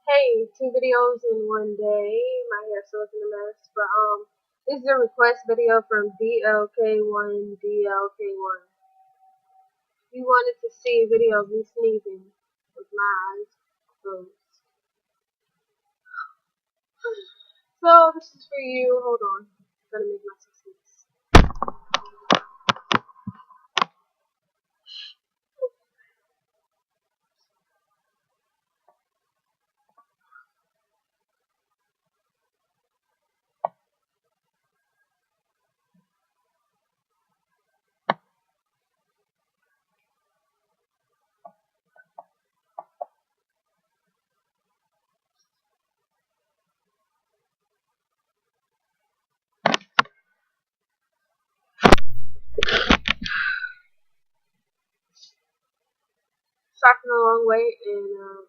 Hey, two videos in one day. My hair's still looking a mess, but this is a request video from DLK1. He wanted to see a video of me sneezing with my eyes closed. So this is for you. Hold on, I'm gonna make myself sneeze. Cycling a long way and